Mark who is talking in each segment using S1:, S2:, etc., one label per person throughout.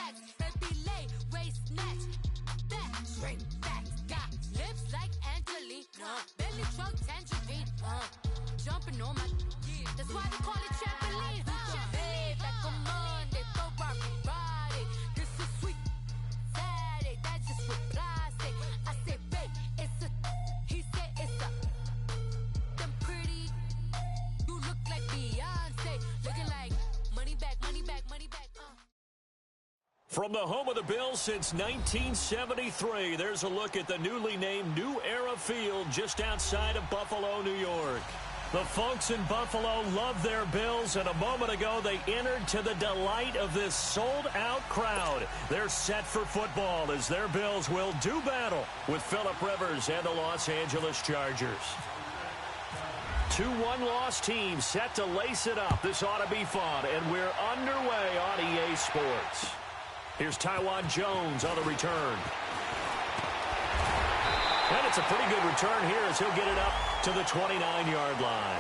S1: facts. Baby lay, waist snatch. That straight facts. Got lips like Angelina. Belly truck tangerine. Jumping on my. That's why they call it trampoline. Babe, like a Monday, Ferrari Friday. This is sweet Saturday. That's just with plastic. I say, babe, it's a. He said it's a. Them pretty. You look like Beyonce. Looking like money back, money back, money back.
S2: From the home of the Bills since 1973, there's a look at the newly named New Era Field just outside of Buffalo, New York. The folks in Buffalo love their Bills, and a moment ago they entered to the delight of this sold-out crowd. They're set for football as their Bills will do battle with Phillip Rivers and the Los Angeles Chargers. Two one-loss teams set to lace it up. This ought to be fun, and we're underway on EA Sports. Here's Tywan Jones on the return. And it's a pretty good return here as he'll get it up to the 29-yard line.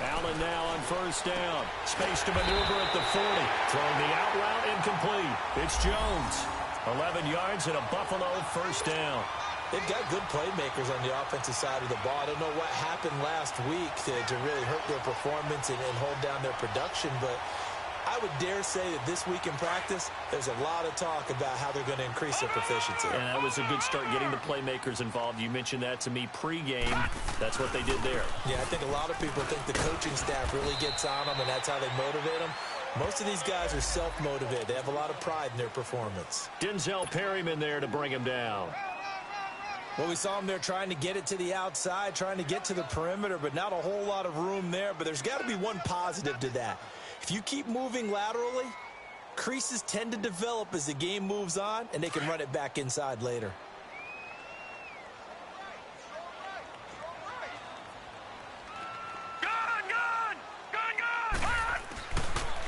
S2: Allen now on first down. Space to maneuver at the 40. Throwing the out route incomplete. It's Jones. 11 yards and a Buffalo first down.
S3: They've got good playmakers on the offensive side of the ball. I don't know what happened last week to really hurt their performance and hold down their production, but I would dare say that this week in practice, there's a lot of talk about how they're going to increase their proficiency.
S2: And that was a good start getting the playmakers involved. You mentioned that to me pregame. That's what they did there.
S3: Yeah, I think a lot of people think the coaching staff really gets on them, and that's how they motivate them. Most of these guys are self-motivated. They have a lot of pride in their performance.
S2: Denzel Perryman there to bring him down.
S3: Well, we saw him there trying to get it to the outside, trying to get to the perimeter, but not a whole lot of room there. But there's got to be one positive to that. If you keep moving laterally, creases tend to develop as the game moves on, and they can run it back inside later.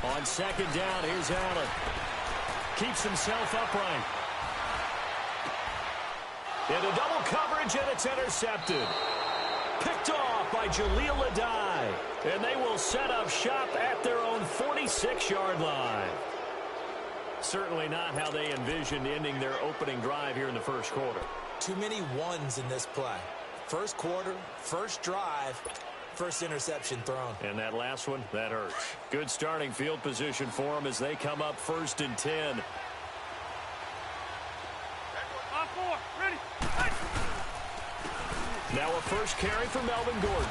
S2: On second down, here's Allen. Keeps himself upright. Into double coverage, and it's intercepted. Picked off by Jaleel Adai. And they will set up shop at their own 46-yard line. Certainly not how they envisioned ending their opening drive here in the first quarter.
S3: Too many ones in this play. First quarter, first drive, first interception thrown.
S2: And that last one, that hurts. Good starting field position for them as they come up 1st and 10. Now a first carry for Melvin Gordon.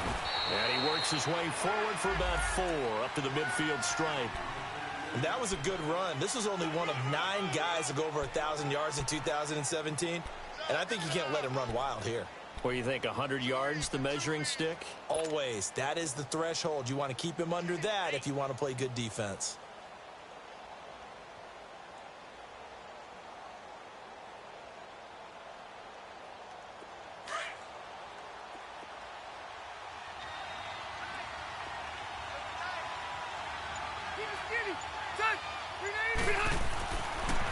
S2: And he works his way forward for about 4 up to the midfield stripe.
S3: And that was a good run. This was only one of 9 guys to go over 1,000 yards in 2017. And I think you can't let him run wild here.
S2: What do you think, 100 yards, the measuring stick?
S3: Always. That is the threshold. You want to keep him under that if you want to play good defense.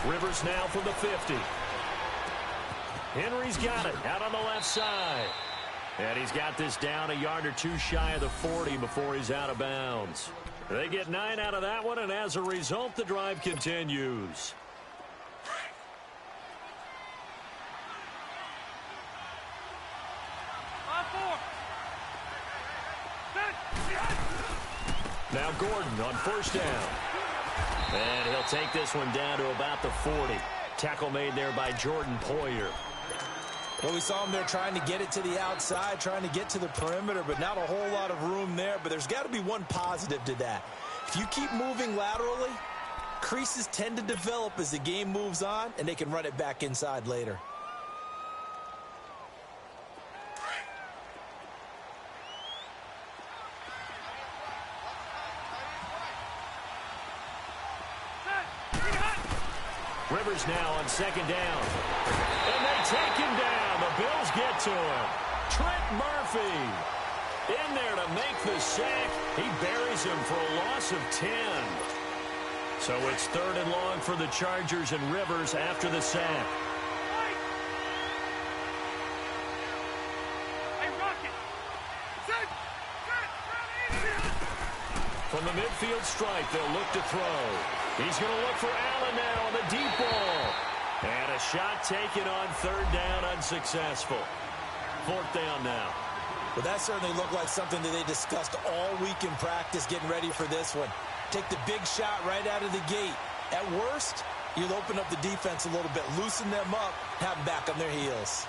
S2: Rivers now from the 50. Henry's got it out on the left side. And he's got this down a yard or 2 shy of the 40 before he's out of bounds. They get 9 out of that one, and as a result, the drive continues. Now Gordon on first down. And he'll take this one down to about the 40. Tackle made there by Jordan Poyer.
S3: Well, we saw him there trying to get it to the outside, trying to get to the perimeter, but not a whole lot of room there. But there's got to be one positive to that. If you keep moving laterally, creases tend to develop as the game moves on, and they can run it back inside later.
S2: Rivers now on second down. And they take him down. get to him. Trent Murphy in there to make the sack. He buries him for a loss of 10. So it's 3rd and long for the Chargers, and Rivers after the sack. From the midfield stripe, they'll look to throw. He's going to look for Allen now on the deep ball. And a shot taken on 3rd down, unsuccessful. 4th down now.
S3: Well, that certainly looked like something that they discussed all week in practice, getting ready for this one. Take the big shot right out of the gate. At worst, you'll open up the defense a little bit, loosen them up, have them back on their heels.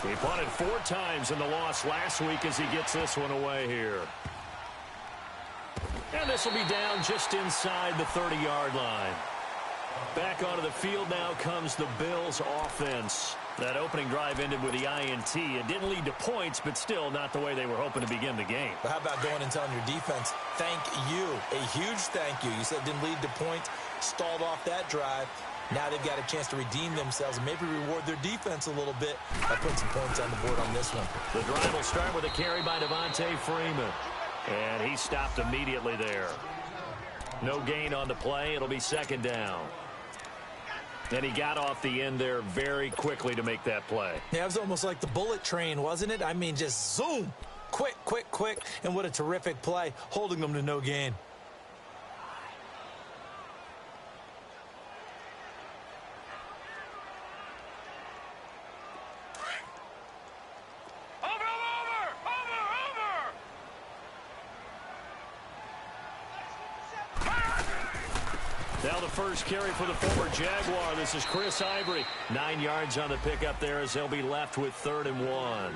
S2: He punted 4 times in the loss last week as he gets this one away here. And this will be down just inside the 30-yard line. Back onto the field now comes the Bills offense. That opening drive ended with the INT. It didn't lead to points, but still not the way they were hoping to begin the game.
S3: But how about going and telling your defense, thank you, a huge thank you. You said it didn't lead to points, stalled off that drive. Now they've got a chance to redeem themselves and maybe reward their defense a little bit by putting some points on the board on this one.
S2: The drive will start with a carry by Devontae Freeman. And he stopped immediately there. No gain on the play. It'll be 2nd down. And he got off the end there very quickly to make that play.
S3: Yeah, it was almost like the bullet train, wasn't it? I mean, just zoom. Quick, quick, quick. And what a terrific play, holding them to no gain.
S2: Now the first carry for the former Jaguar. This is Chris Ivory. 9 yards on the pickup there as they'll be left with 3rd and 1.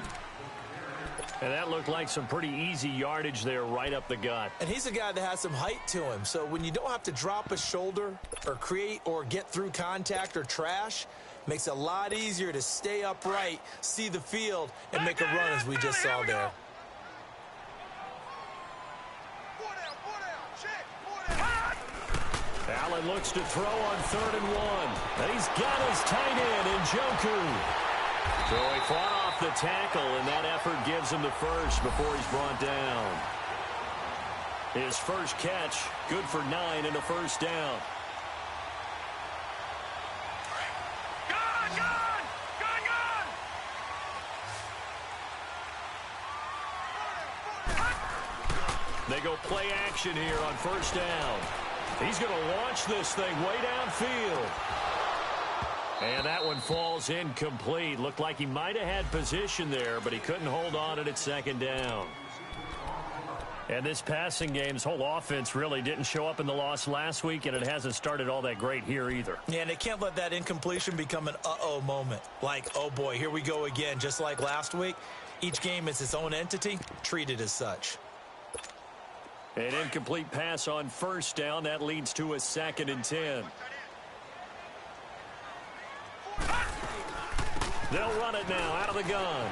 S2: And that looked like some pretty easy yardage there right up the gut.
S3: And he's a guy that has some height to him. So when you don't have to drop a shoulder or create or get through contact or trash, makes it a lot easier to stay upright, see the field, and make a run as we just saw there.
S2: Allen looks to throw on 3rd and 1. And he's got his tight end in Njoku. So he fought off the tackle, and that effort gives him the first before he's brought down. His first catch, good for 9 and a 1st down. They go play action here on 1st down. He's going to launch this thing way downfield. And that one falls incomplete. Looked like he might have had position there, but he couldn't hold on at 2nd down. And this passing game's whole offense really didn't show up in the loss last week, and it hasn't started all that great here either.
S3: Yeah, and they can't let that incompletion become an uh-oh moment. Like, oh boy, here we go again, just like last week. Each game is its own entity, treated as such.
S2: An incomplete pass on 1st down. That leads to a 2nd and 10. They'll run it now out of the gun.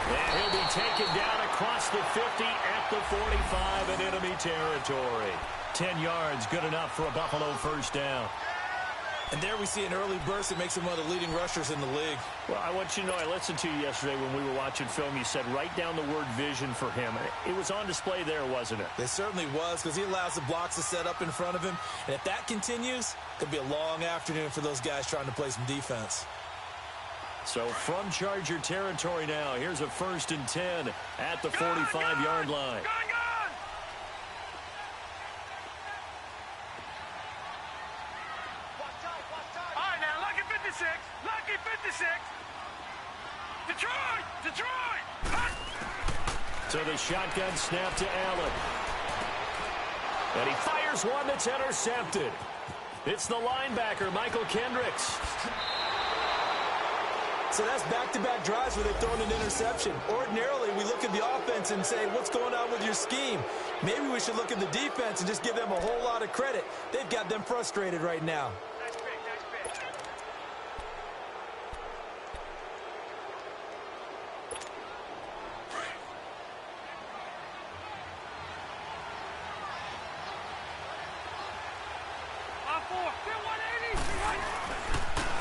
S2: And he'll be taken down across the 50 at the 45 in enemy territory. 10 yards, good enough for a Buffalo 1st down.
S3: And there we see an early burst that makes him one of the leading rushers in the league.
S2: Well, I want you to know, I listened to you yesterday when we were watching film. You said write down the word vision for him. It was on display there, wasn't it?
S3: It certainly was, because he allows the blocks to set up in front of him. And if that continues, it could be a long afternoon for those guys trying to play some defense.
S2: So from Charger territory now, here's a 1st and 10 at the 45-yard line.
S4: Lucky 56. Detroit.
S2: So the shotgun snap to Allen. And he fires one that's intercepted. It's the linebacker, Michael Kendricks.
S3: So that's back-to-back drives where they've thrown an interception. Ordinarily, we look at the offense and say, what's going on with your scheme? Maybe we should look at the defense and just give them a whole lot of credit. They've got them frustrated right now.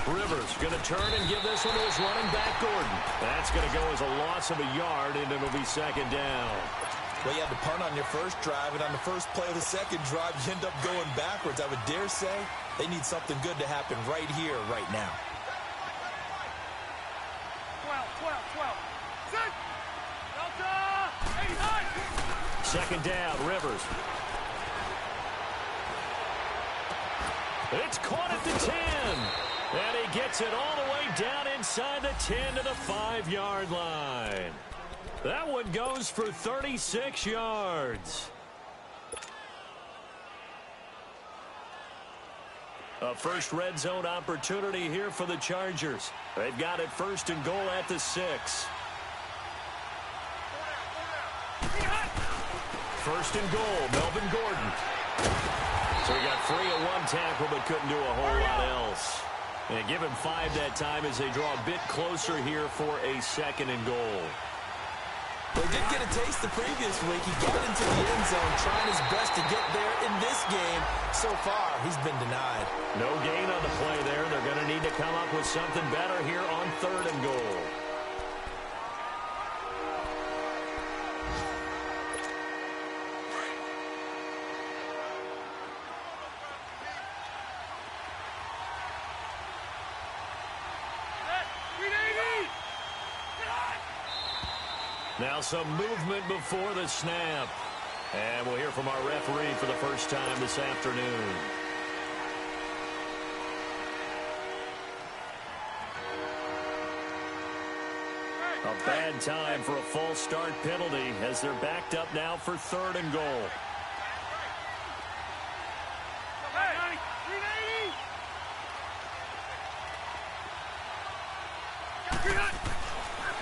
S2: Rivers going to turn and give this one to his running back, Gordon. That's going to go as a loss of a yard, and it'll be second down.
S3: Well, you had to punt on your first drive, and on the first play of the second drive, you end up going backwards. I would dare say they need something good to happen right here, right now.
S4: 12. Sit! Delta! 89!
S2: Second down, Rivers. It's caught at the 10. And he gets it all the way down inside the 10 to the 5-yard line. That one goes for 36 yards. A first red zone opportunity here for the Chargers. They've got it first and goal at the 6. First and goal, Melvin Gordon. So he got free at one tackle but couldn't do a whole lot else. And give him 5 that time as they draw a bit closer here for a second and goal.
S3: Well, he did get a taste the previous week. He got into the end zone trying his best to get there in this game. So far, he's been denied.
S2: No gain on the play there. They're going to need to come up with something better here on third and goal. Now some movement before the snap. And we'll hear from our referee for the first time this afternoon. A bad time for a false start penalty as they're backed up now for third and goal.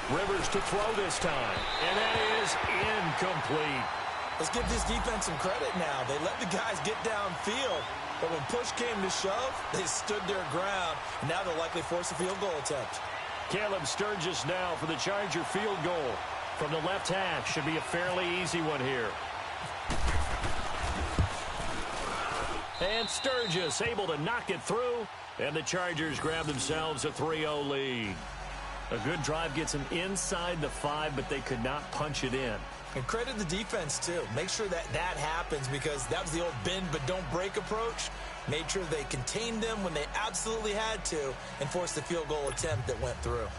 S2: Rivers to throw this time, and that is incomplete.
S3: Let's give this defense some credit now. They let the guys get downfield, but when push came to shove, they stood their ground, and now they'll likely force a field goal attempt.
S2: Caleb Sturgis now for the Charger field goal. From the left hash, should be a fairly easy one here. And Sturgis able to knock it through, and the Chargers grab themselves a 3-0 lead. A good drive gets them inside the 5, but they could not punch it in.
S3: And credit the defense, too. Make sure that happens because that was the old bend but don't break approach. Made sure they contained them when they absolutely had to and forced the field goal attempt that went through.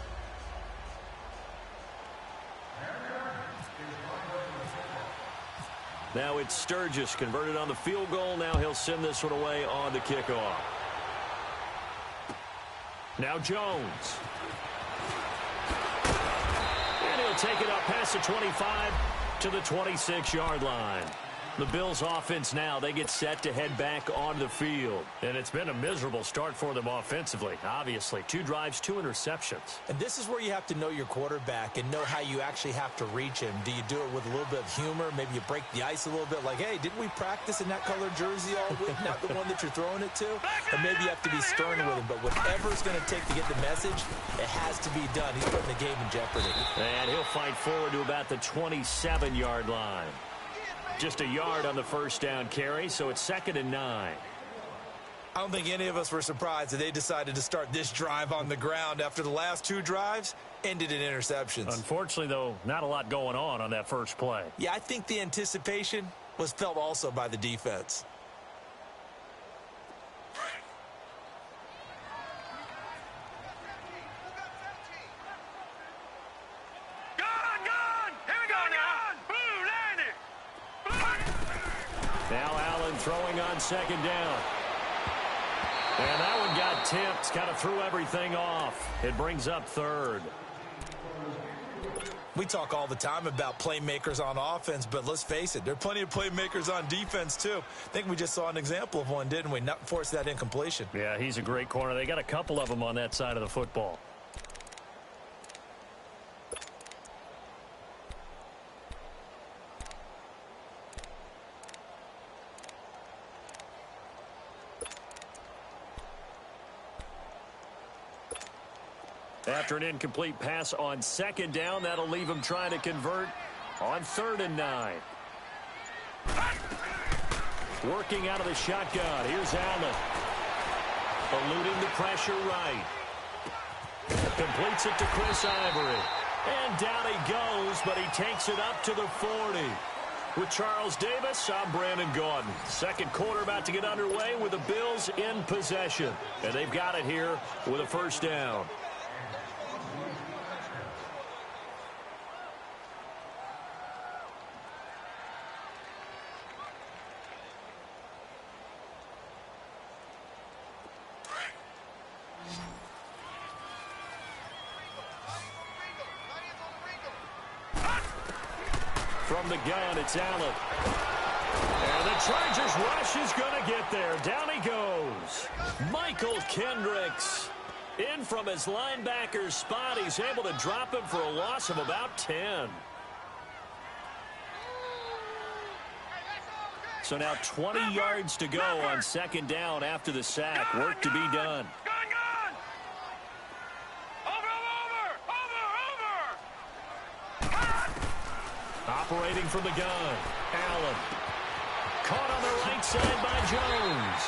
S2: Now it's Sturgis converted on the field goal. Now he'll send this one away on the kickoff. Now Jones. And he'll take it up past the 25 to the 26-yard line. The Bills offense now, they get set to head back onto the field. And it's been a miserable start for them offensively, obviously. 2 drives, 2 interceptions.
S3: And this is where you have to know your quarterback and know how you actually have to reach him. Do you do it with a little bit of humor? Maybe you break the ice a little bit like, hey, didn't we practice in that colored jersey all week? Not the one that you're throwing it to? And maybe you have to be stern with him. But whatever it's going to take to get the message, it has to be done. He's putting the game in jeopardy.
S2: And he'll fight forward to about the 27-yard line. Just a yard on the first down carry, so it's 2nd and 9.
S3: I don't think any of us were surprised that they decided to start this drive on the ground after the last 2 drives ended in interceptions.
S2: Unfortunately, though, not a lot going on that first play.
S3: Yeah, I think the anticipation was felt also by the defense.
S2: Now Allen throwing on 2nd down. And that one got tipped, kind of threw everything off. It brings up 3rd.
S3: We talk all the time about playmakers on offense, but let's face it, there are plenty of playmakers on defense too. I think we just saw an example of one, didn't we? Not force that incompletion.
S2: Yeah, he's a great corner. They got a couple of them on that side of the football. After an incomplete pass on 2nd down, that'll leave him trying to convert on 3rd and 9. Working out of the shotgun. Here's Allen. Eluding the pressure right. Completes it to Chris Ivory. And down he goes, but he takes it up to the 40. With Charles Davis, I'm Brandon Gaudin. Second quarter about to get underway with the Bills in possession. And they've got it here with a first down. From the gun, it's Allen. And the Chargers rush is going to get there. Down he goes. Michael Kendricks in from his linebacker spot. He's able to drop him for a loss of about 10. So now 20 yards to go on second down after the sack. Work to be done. Operating from the gun, Allen. Caught on the right side by Jones.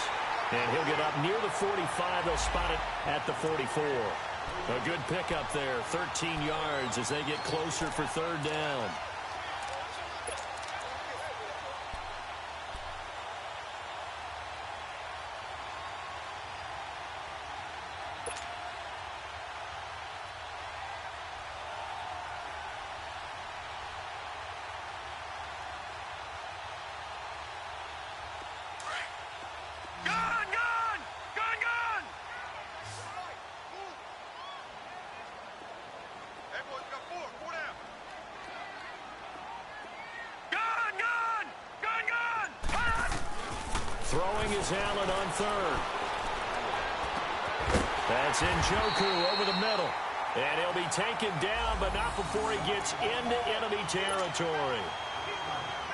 S2: And he'll get up near the 45. They'll spot it at the 44. A good pickup there, 13 yards as they get closer for third down. Throwing is Allen on third. That's Njoku over the middle. And he'll be taken down, but not before he gets into enemy territory.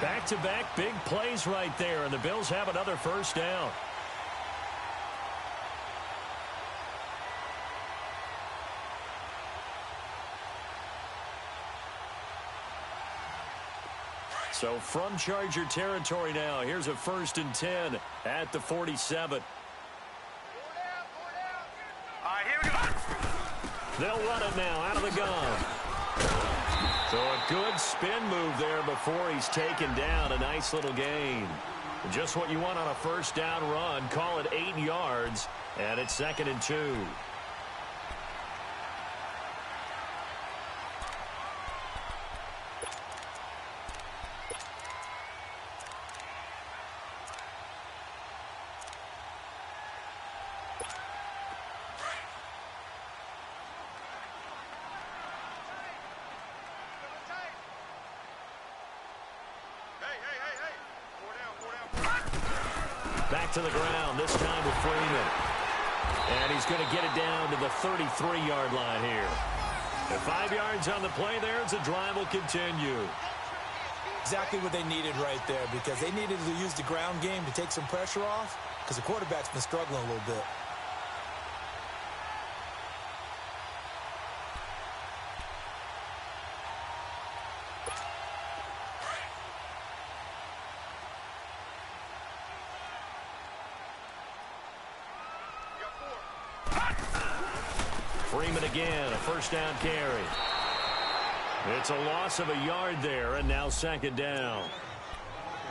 S2: Back-to-back big plays right there, and the Bills have another first down. So from Charger territory now, here's a 1st and 10 at the 47.
S4: All right, here we go.
S2: They'll run it now out of the gun. So a good spin move there before he's taken down. A nice little gain. Just what you want on a first down run. Call it 8 yards, and it's 2nd and 2. Back to the ground, this time with Freeman. And he's going to get it down to the 33-yard line here. And 5 yards on the play there as the drive will continue.
S3: Exactly what they needed right there, because they needed to use the ground game to take some pressure off, because the quarterback's been struggling a little bit.
S2: Freeman again, a first down carry. It's a loss of a yard there, and now 2nd down.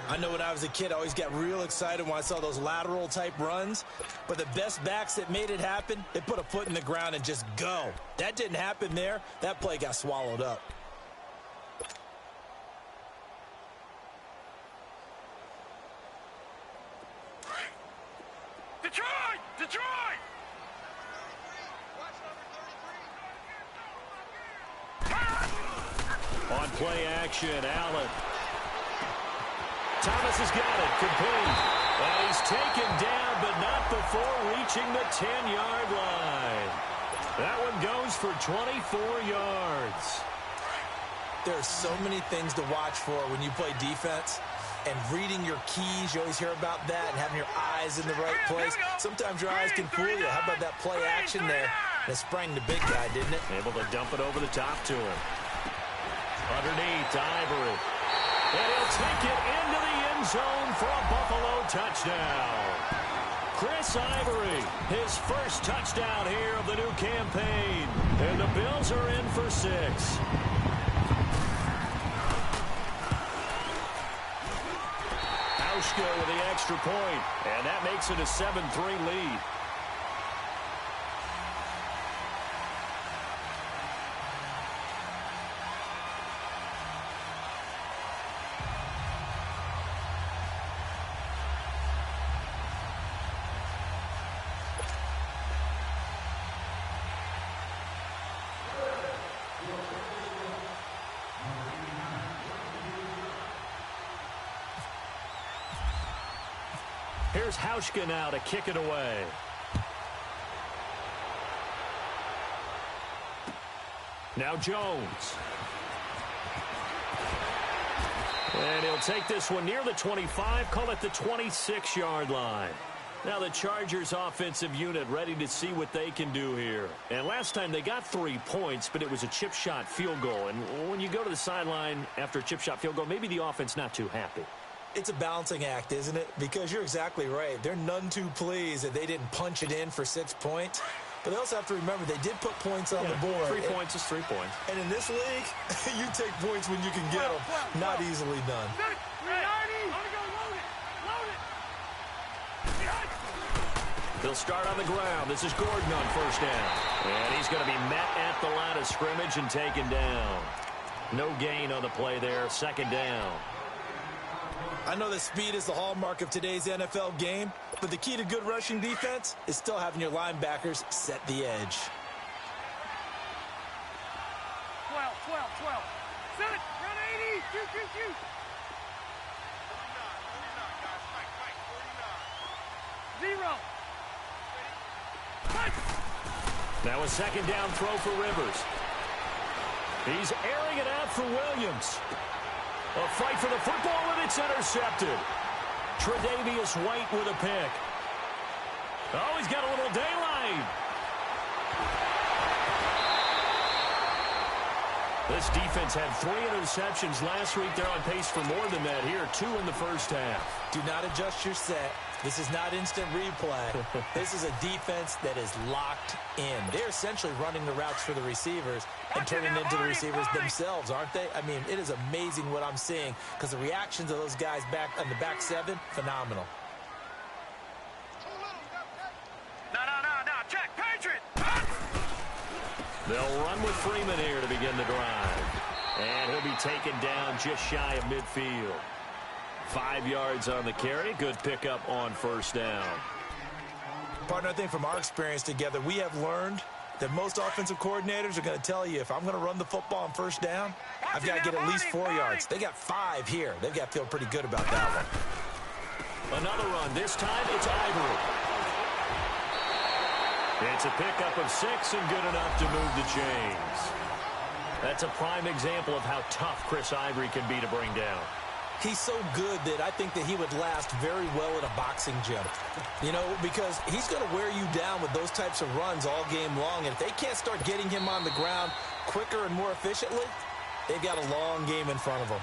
S3: I know when I was a kid, I always got real excited when I saw those lateral-type runs. But the best backs that made it happen, they put a foot in the ground and just go. That didn't happen there. That play got swallowed up.
S4: Detroit! Detroit!
S2: On play action, Allen. Thomas has got it, complete. And he's taken down, but not before reaching the 10-yard line. That one goes for 24 yards.
S3: There are so many things to watch for when you play defense. And reading your keys, you always hear about that, and having your eyes in the right place. Sometimes your eyes can fool you. How about that play action there? That sprang the big guy, didn't it?
S2: Able to dump it over the top to him. Underneath, Ivory. And he'll take it into the end zone for a Buffalo touchdown. Chris Ivory, his first touchdown here of the new campaign. And the Bills are in for 6. Hauschka with the extra point, and that makes it a 7-3 lead. Here's Hauschka now to kick it away. Now Jones. And he'll take this one near the 25, call it the 26-yard line. Now the Chargers offensive unit ready to see what they can do here. And last time they got 3 points, but it was a chip shot field goal. And when you go to the sideline after a chip shot field goal, maybe the offense not too happy.
S3: It's a balancing act, isn't it? Because you're exactly right. They're none too pleased that they didn't punch it in for 6 points. But they also have to remember they did put points on the board.
S2: 3 points is 3 points.
S3: And in this league, you take points when you can get them. Not easily done.
S2: He'll start on the ground. This is Gordon on first down. And he's going to be met at the line of scrimmage and taken down. No gain on the play there. Second down.
S3: I know that speed is the hallmark of today's NFL game, but the key to good rushing defense is still having your linebackers set the edge.
S4: 12. Set it. Run 80. Shoot. 49, 0.
S2: Now a second down throw for Rivers. He's airing it out for Williams. A fight for the football, and it's intercepted. Tre'Davious White with a pick. Oh, he's got a little daylight. This defense had 3 interceptions last week. They're on pace for more than that here. 2 in the first half.
S3: Do not adjust your set. This is not instant replay. This is a defense that is locked in. They're essentially running the routes for the receivers and turning into the receivers themselves, aren't they? I mean, it is amazing what I'm seeing because the reactions of those guys back on the back 7, phenomenal.
S4: No. Check. Patriot.
S2: They'll run with Freeman here to begin the drive. And he'll be taken down just shy of midfield. 5 yards on the carry. Good pickup on first down.
S3: Partner, I think from our experience together, we have learned that most offensive coordinators are going to tell you if I'm going to run the football on first down, I've got to get at least 4 yards. They got 5 here. They've got to feel pretty good about that one.
S2: Another run. This time it's Ivory. It's a pickup of 6 and good enough to move the chains. That's a prime example of how tough Chris Ivory can be to bring down.
S3: He's so good that I think that he would last very well in a boxing gym. You know, because he's going to wear you down with those types of runs all game long. And if they can't start getting him on the ground quicker and more efficiently, they've got a long game in front of them.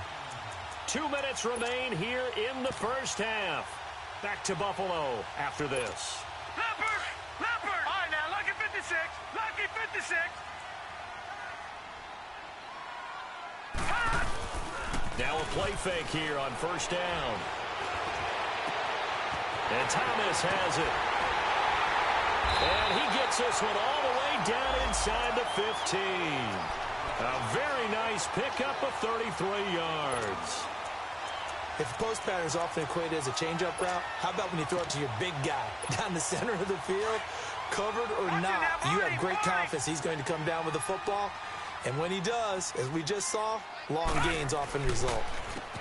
S2: 2 minutes remain here in the first half. Back to Buffalo after this.
S4: Leopard. All right, now, lucky 56. Lucky 56.
S2: Now a play fake here on first down. And Thomas has it. And he gets this one all the way down inside the 15. A very nice pickup of 33 yards.
S3: If the post pattern is often equated as a change-up route, how about when you throw it to your big guy down the center of the field? Covered or not, you have great confidence he's going to come down with the football. And when he does, as we just saw, long gains often result.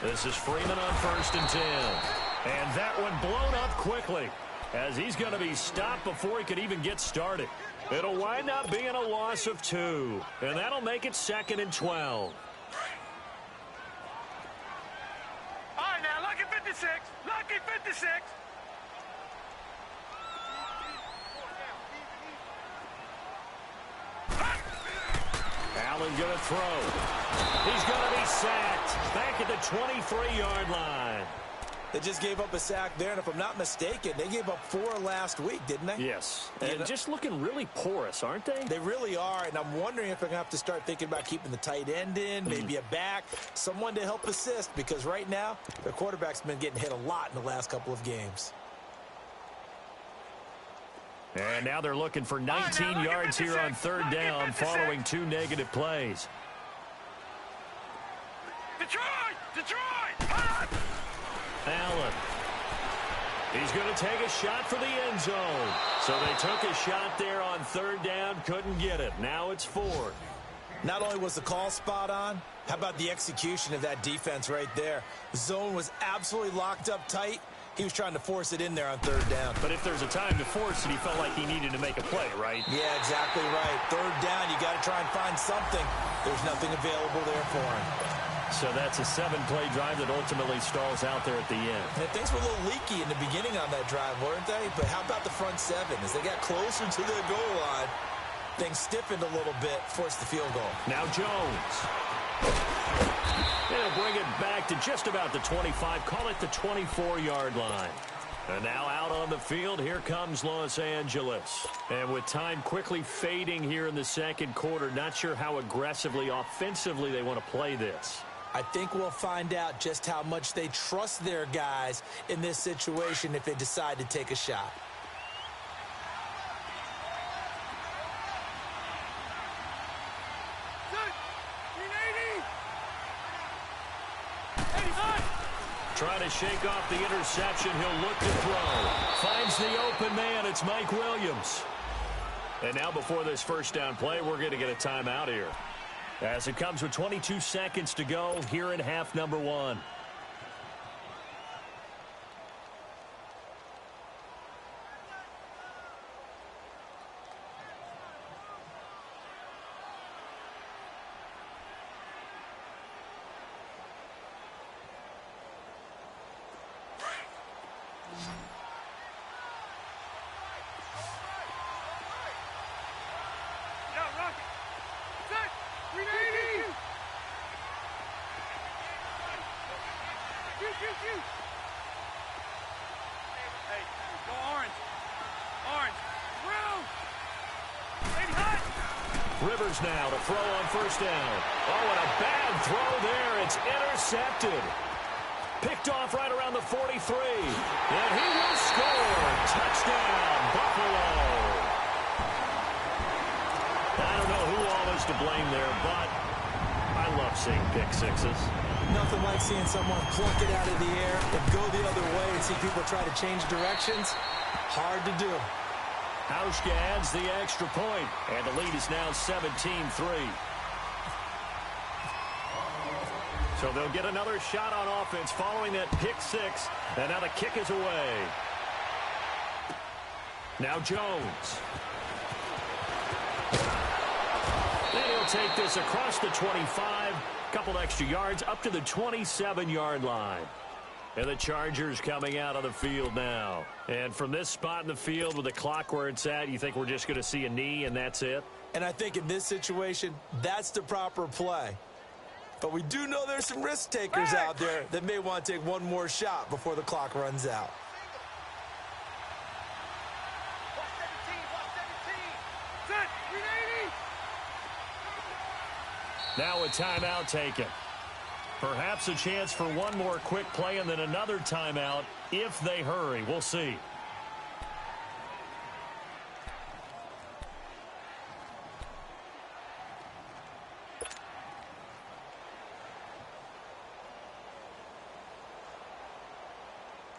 S2: This is Freeman on first and 10. And that one blown up quickly as he's going to be stopped before he could even get started. It'll wind up being a loss of 2. And that'll make it 2nd and 12.
S4: All right, now, lucky 56. Lucky 56.
S2: Allen going to throw. He's going to be sacked back at the 23-yard line.
S3: They just gave up a sack there, and if I'm not mistaken, they gave up 4 last week, didn't they?
S2: Yes. And just looking really porous, aren't they?
S3: They really are, and I'm wondering if they're going to have to start thinking about keeping the tight end in, maybe a back, someone to help assist, because right now, their quarterback's been getting hit a lot in the last couple of games.
S2: And now they're looking for 19 yards here on third down following 2 negative plays.
S4: Detroit!
S2: Allen. He's going to take a shot for the end zone. So they took a shot there on third down, couldn't get it. Now it's 4.
S3: Not only was the call spot on, how about the execution of that defense right there? The zone was absolutely locked up tight. He was trying to force it in there on third down.
S2: But if there's a time to force it, he felt like he needed to make a play, right?
S3: Yeah, exactly right. Third down, you got to try and find something. There's nothing available there for him.
S2: So that's a 7-play drive that ultimately stalls out there at the end.
S3: And things were a little leaky in the beginning on that drive, weren't they? But how about the front 7? As they got closer to their goal line, things stiffened a little bit, forced the field goal.
S2: Now Jones. They'll bring it back to just about the 25. Call it the 24-yard line. And now out on the field, here comes Los Angeles. And with time quickly fading here in the second quarter, not sure how aggressively, offensively they want to play this.
S3: I think we'll find out just how much they trust their guys in this situation if they decide to take a shot.
S2: Trying to shake off the interception. He'll look to throw. Finds the open man. It's Mike Williams. And now before this first down play, we're going to get a timeout here. As it comes with 22 seconds to go here in half number 1.
S4: Hey, go orange. Orange.
S2: Rivers now to throw on first down. Oh, and a bad throw there. It's intercepted. Picked off right around the 43. And he will score. Touchdown, Buffalo. I don't know who all is to blame there, but I love seeing pick sixes.
S3: Nothing like seeing someone pluck it out of the air and go the other way and see people try to change directions. Hard to do.
S2: Hauschka adds the extra point, and the lead is now 17-3. So they'll get another shot on offense following that pick six, and now the kick is away. Now Jones. And he'll take this across the 25, couple extra yards up to the 27-yard line. And the Chargers coming out on the field now. And from this spot in the field with the clock where it's at, you think we're just going to see a knee and that's it?
S3: And I think in this situation, that's the proper play. But we do know there's some risk takers out there that may want to take one more shot before the clock runs out.
S2: Now a timeout taken. Perhaps a chance for one more quick play and then another timeout if they hurry. We'll see.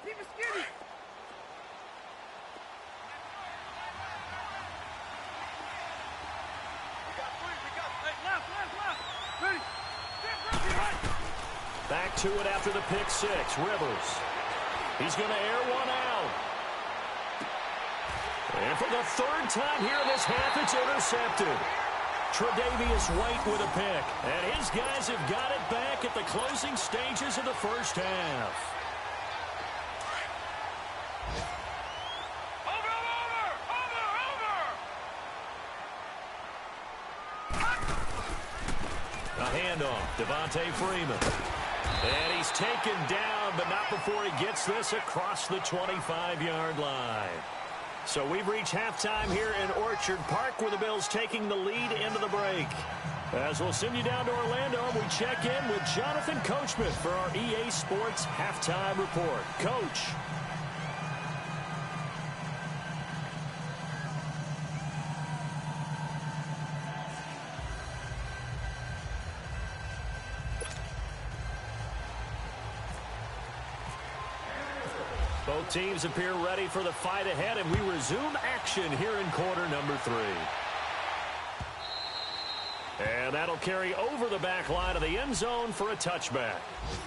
S4: Keep it skinny. Left. Ready.
S2: Back to it after the pick six. Rivers. He's going to air one out. And for the third time here in this half, it's intercepted. Tre'Davious White with a pick. And his guys have got it back at the closing stages of the first half. A handoff. Devontae Freeman. And he's taken down, but not before he gets this across the 25-yard line. So we've reached halftime here in Orchard Park, where the Bills taking the lead into the break. As we'll send you down to Orlando, we check in with Jonathan Coachman for our EA Sports Halftime Report. Coach. Both teams appear ready for the fight ahead, and we resume action here in quarter number 3. And that'll carry over the back line of the end zone for a touchback.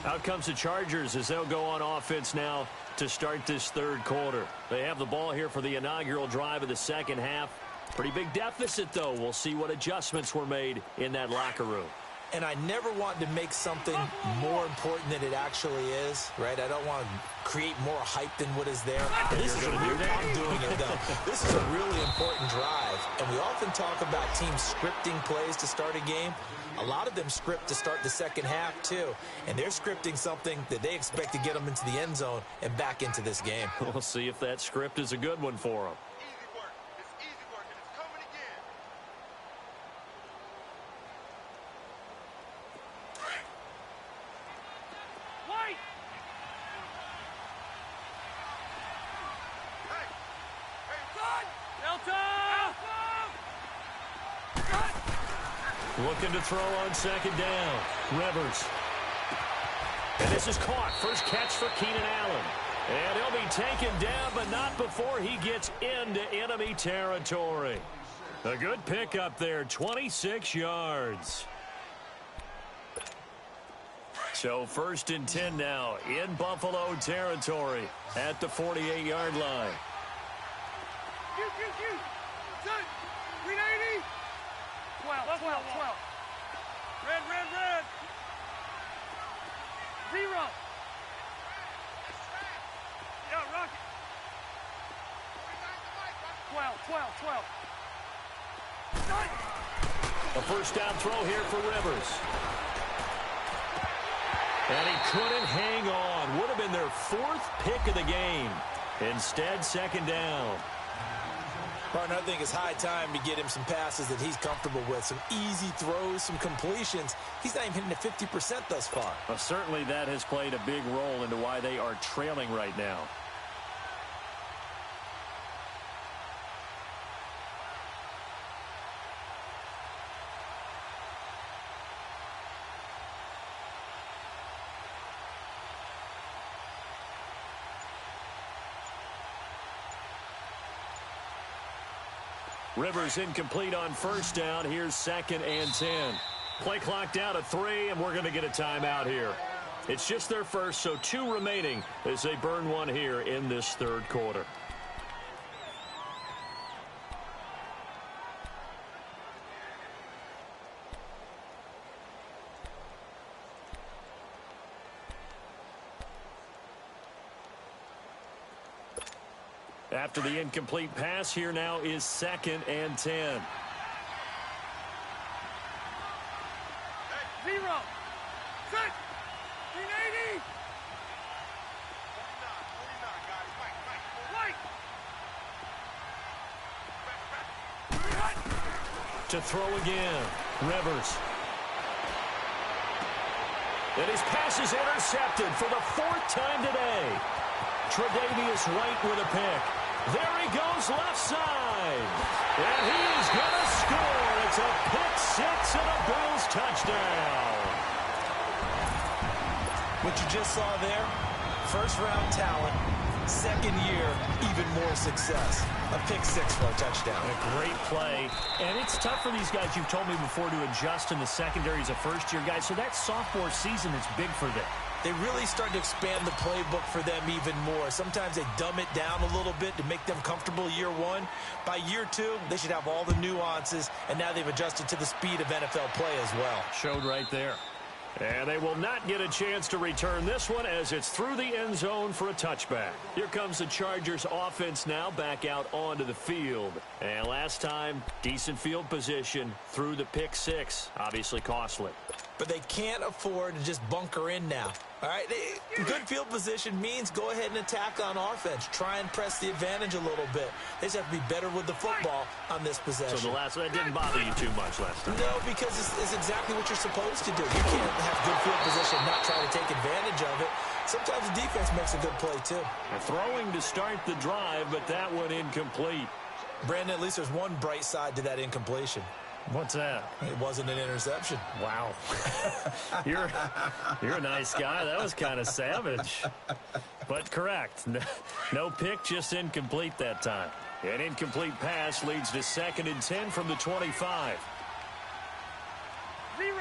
S2: Out comes the Chargers as they'll go on offense now to start this third quarter. They have the ball here for the inaugural drive of the second half. Pretty big deficit, though. We'll see what adjustments were made in that locker room.
S3: And I never want to make something more important than it actually is, right? I don't want to create more hype than what is there. I'm doing it, though. This is a really important drive, and we often talk about teams scripting plays to start a game. A lot of them script to start the second half, too, and they're scripting something that they expect to get them into the end zone and back into this game.
S2: We'll see if that script is a good one for them. Looking to throw on second down. Rivers. And this is caught. First catch for Keenan Allen. And he'll be taken down, but not before he gets into enemy territory. A good pickup there, 26 yards. So 1st and 10 now in Buffalo territory at the 48-yard line.
S4: 12. Red. 0. Yeah, Rocket. 12.
S2: A first down throw here for Rivers. And he couldn't hang on. Would have been their 4th pick of the game. Instead, second down.
S3: Partner, I think it's high time to get him some passes that he's comfortable with. Some easy throws, some completions. He's not even hitting the 50% thus far.
S2: Well, certainly that has played a big role into why they are trailing right now. Rivers incomplete on first down. Here's 2nd and 10. Play clock down to 3, and we're going to get a timeout here. It's just their first, so 2 remaining as they burn one here in this third quarter. After the incomplete pass, here now is 2nd and 10.
S4: 0. Set. 380. 49, guys. White.
S2: To throw again. Rivers. And his pass is intercepted for the 4th time today. Tre'Davious White with a pick. There he goes left side. And he is going to score. It's a pick 6 and a Bills touchdown.
S3: What you just saw there, first-round talent, second year, even more success. A pick 6 for a touchdown.
S2: A great play. And it's tough for these guys, you've told me before, to adjust in the secondary as a first-year guy. So that sophomore season is big for them.
S3: They really start to expand the playbook for them even more. Sometimes they dumb it down a little bit to make them comfortable year 1. By year 2, they should have all the nuances, and now they've adjusted to the speed of NFL play as well.
S2: Showed right there. And they will not get a chance to return this one as it's through the end zone for a touchback. Here comes the Chargers offense now back out onto the field. And last time, decent field position through the pick 6. Obviously costly.
S3: but they can't afford to just bunker in now. All right, good field position means go ahead and attack on offense. Try and press the advantage a little bit. They just have to be better with the football on this possession.
S2: So that didn't bother you too much last time?
S3: No, because it's exactly what you're supposed to do. You can't have good field position and not try to take advantage of it. Sometimes the defense makes a good play, too.
S2: Throwing to start the drive, but that one incomplete.
S3: Brandon, at least there's one bright side to that incompletion.
S2: What's that?
S3: It wasn't an interception.
S2: Wow. You're a nice guy. That was kind of savage. But correct. No pick, just incomplete that time. An incomplete pass leads to 2nd and 10 from the 25.
S4: 0.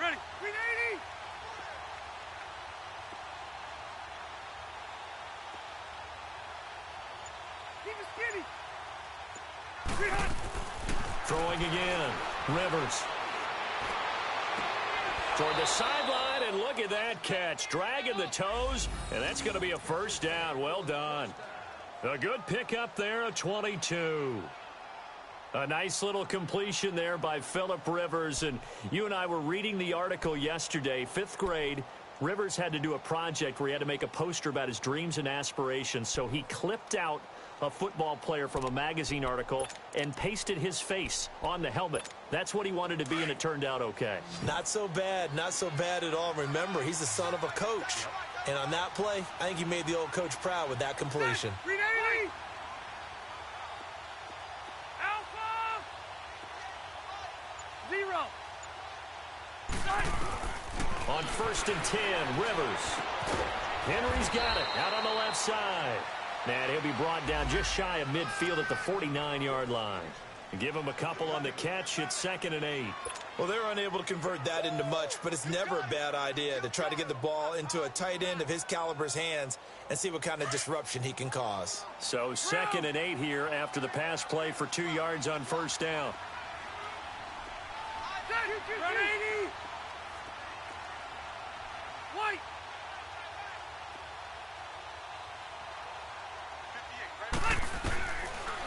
S4: Ready. 380. Keep it skinny. 300.
S2: Throwing again. Rivers. Toward the sideline, and look at that catch. Dragging the toes, and that's going to be a first down. Well done. A good pickup there of 22. A nice little completion there by Phillip Rivers. And you and I were reading the article yesterday, 5th grade. Rivers had to do a project where he had to make a poster about his dreams and aspirations. So he clipped out a football player from a magazine article and pasted his face on the helmet. That's what he wanted to be, and it turned out okay.
S3: Not so bad. Not so bad at all. Remember, he's the son of a coach. And on that play, I think he made the old coach proud with that completion.
S4: 380. Alpha. 0.
S2: On 1st and 10, Rivers. Henry's got it out on the left side. And he'll be brought down just shy of midfield at the 49-yard line. Give him a couple on the catch. It's 2nd and 8.
S3: Well, they're unable to convert that into much, but it's never a bad idea to try to get the ball into a tight end of his caliber's hands and see what kind of disruption he can cause.
S2: So 2nd and 8 here after the pass play for 2 yards on 1st down.
S4: 180. White.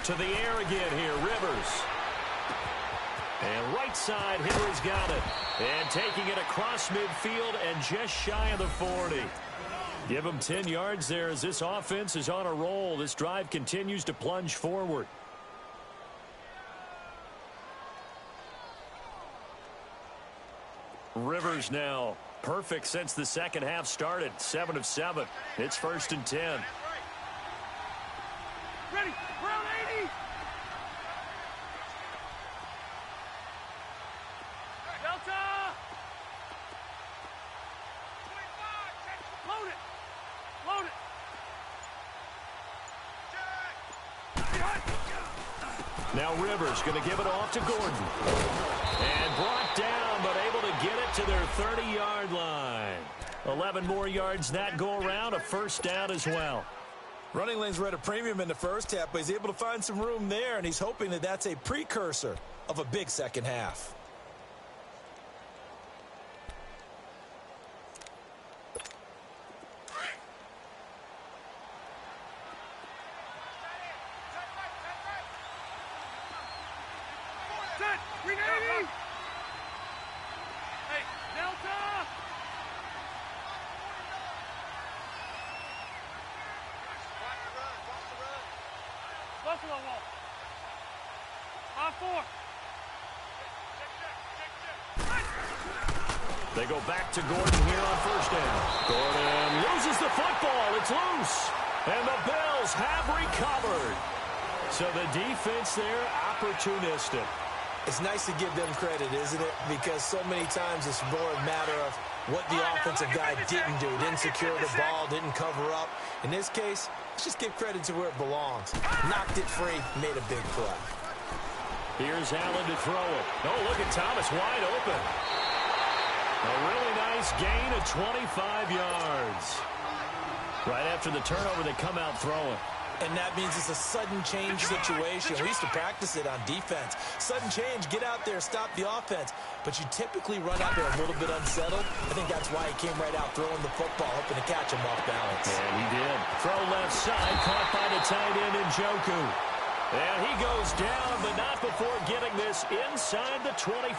S2: To the air again here, Rivers. And right side, Henry's got it. And taking it across midfield and just shy of the 40. Give him 10 yards there as this offense is on a roll. This drive continues to plunge forward. Rivers now perfect since the second half started. 7 of 7. It's 1st and 10.
S4: Ready. Brown 80. Delta. Load it. Load it.
S2: Now Rivers going to give it off to Gordon. And brought down, but able to get it to their 30-yard line. 11 more yards that go around, a first down as well.
S3: Running lanes were at a premium in the first half, but he's able to find some room there, and he's hoping that that's a precursor of a big second half.
S4: Set. 380. Hey, Delta. Buffalo wall. 5-4.
S2: They go back to Gordon here on first down. Gordon loses the football. It's loose. And the Bills have recovered. So the defense there, opportunistic.
S3: It's nice to give them credit, isn't it? Because so many times it's more a matter of what the offensive guy didn't do. Didn't secure the ball, didn't cover up. In this case, let's just give credit to where it belongs. Knocked it free, made a big play.
S2: Here's Allen to throw it. Oh, look at Thomas wide open. A really nice gain of 25 yards. Right after the turnover, they come out throwing.
S3: And that means it's a sudden change situation. We used to practice it on defense. Sudden change, get out there, stop the offense. But you typically run out there a little bit unsettled. I think that's why he came right out throwing the football, hoping to catch him off balance.
S2: And he did. Throw left side, caught by the tight end Njoku. And he goes down, but not before getting this inside the 25.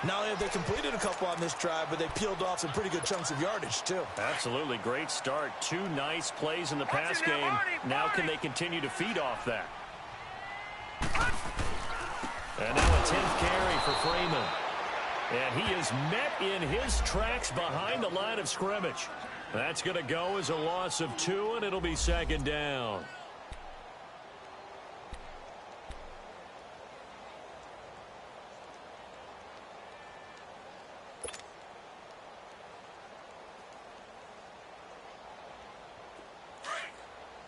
S3: Not only have they completed a couple on this drive, but they peeled off some pretty good chunks of yardage, too.
S2: Absolutely great start. 2 nice plays in the pass game. Now can they continue to feed off that? And now a 10th carry for Freeman. And he is met in his tracks behind the line of scrimmage. That's going to go as a loss of 2, and it'll be second down.